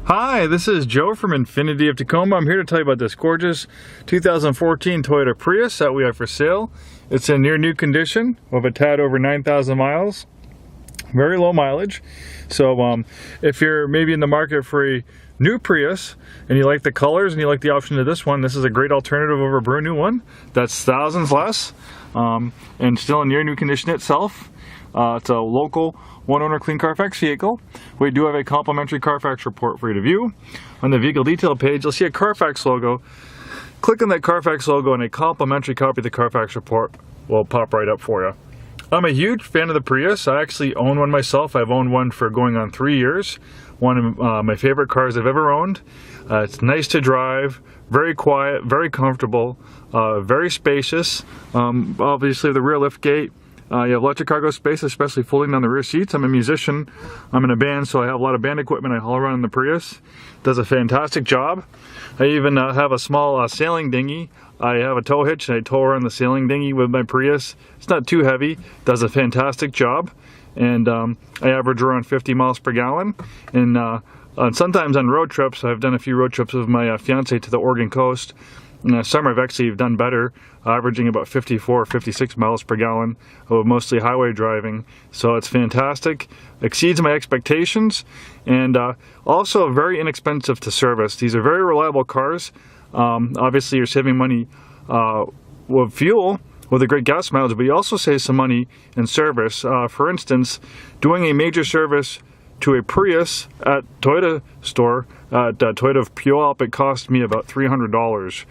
Hi, this is Joe from Infiniti of Tacoma. I'm here to tell you about this gorgeous 2014 Toyota Prius that we have for sale. It's in near new condition with a tad over 9,000 miles. Very low mileage. So if you're maybe in the market for a new Prius and you like the colors and you like the option of this one, this is a great alternative over a brand new one that's thousands less and still in near new condition itself. It's a local one-owner clean Carfax vehicle. We do have a complimentary Carfax report for you to view. On the vehicle detail page, you'll see a Carfax logo. Click on that Carfax logo and a complimentary copy of the Carfax report will pop right up for you. I'm a huge fan of the Prius. I actually own one myself. I've owned one for going on 3 years. One of my favorite cars I've ever owned. It's nice to drive, very quiet, very comfortable, very spacious. Obviously the rear lift gate. You have electric cargo space, especially folding down the rear seats. I'm a musician, I'm in a band, so I have a lot of band equipment I haul around in the Prius. It does a fantastic job. I even have a small sailing dinghy. I have a tow hitch and I tow around the sailing dinghy with my Prius. It's not too heavy, does a fantastic job. And I average around 50 miles per gallon. And sometimes on road trips, I've done a few road trips with my fiance to the Oregon coast. In the summer, I've actually done better, averaging about 54 or 56 miles per gallon, mostly highway driving. So it's fantastic, exceeds my expectations, and also very inexpensive to service. These are very reliable cars. Obviously, you're saving money with fuel, with a great gas mileage, but you also save some money in service. For instance, doing a major service to a Prius at Toyota store at Toyota of Puyallup, it cost me about $300.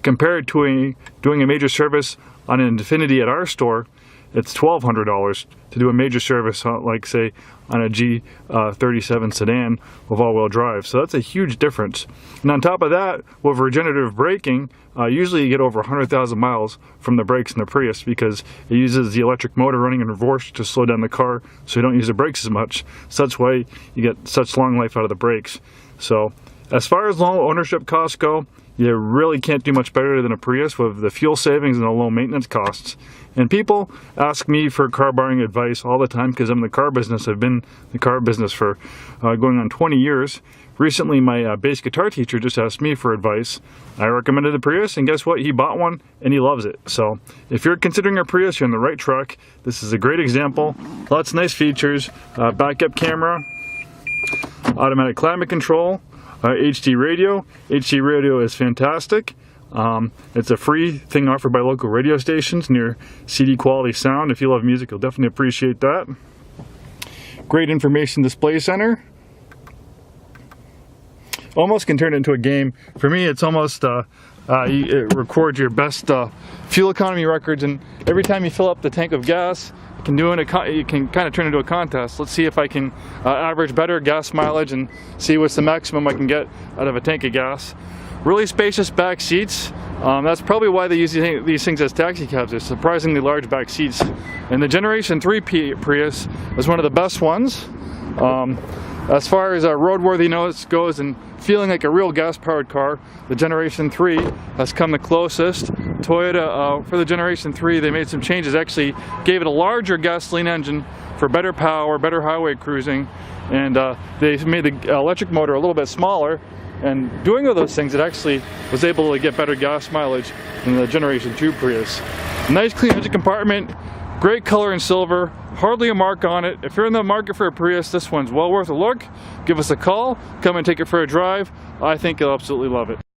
Compared to doing a major service on an Infiniti at our store, it's $1,200 to do a major service, like say on a G37 sedan with all-wheel drive. So that's a huge difference. And on top of that, with regenerative braking, usually you get over 100,000 miles from the brakes in the Prius because it uses the electric motor running in reverse to slow down the car so you don't use the brakes as much. So that's why you get such long life out of the brakes. So as far as low ownership costs go, you really can't do much better than a Prius with the fuel savings and the low maintenance costs. And people ask me for car buying advice all the time because I'm in the car business. I've been in the car business for going on 20 years. Recently, my bass guitar teacher just asked me for advice. I recommended the Prius, and guess what? He bought one, and he loves it. So if you're considering a Prius, you're in the right truck. This is a great example. Lots of nice features. Backup camera, automatic climate control, HD radio. HD radio is fantastic. It's a free thing offered by local radio stations near CD quality sound. If you love music, you'll definitely appreciate that. Great information display center. Almost can turn it into a game. For me, it's almost it records your best fuel economy records, and every time you fill up the tank of gas, you can kind of turn it into a contest. Let's see if I can average better gas mileage and see what's the maximum I can get out of a tank of gas. Really spacious back seats. That's probably why they use these things as taxi cabs. They're surprisingly large back seats. And the Generation 3 Prius is one of the best ones. As far as roadworthiness goes and feeling like a real gas-powered car, the Generation 3 has come the closest. Toyota, for the Generation 3, they made some changes. Actually gave it a larger gasoline engine for better power, better highway cruising, and they made the electric motor a little bit smaller. And doing all those things, it actually was able to get better gas mileage than the Generation 2 Prius. Nice clean engine compartment, great color in silver, hardly a mark on it. If you're in the market for a Prius, this one's well worth a look. Give us a call, come and take it for a drive. I think you'll absolutely love it.